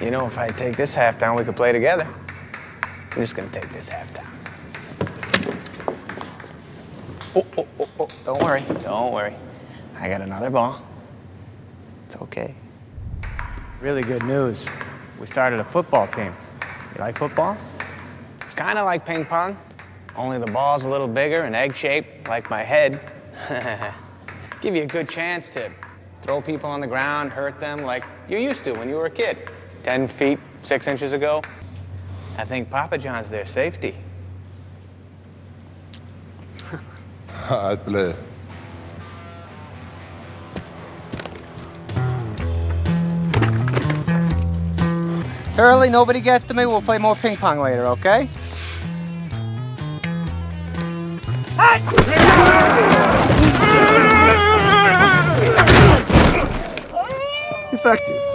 You know, if I take this half down, we could play together. I'm just gonna take this half down. Oh, don't worry, don't worry. I got another ball. It's okay. Really good news. We started a football team. You like football? It's kind of like ping pong, only the ball's a little bigger and egg-shaped, like my head. Give you a good chance to throw people on the ground, hurt them like you used to when you were a kid. 10 feet, 6 inches ago. I think Papa John's their safety. I play. Turley, nobody gets to me. We'll play more ping pong later, okay? Effective.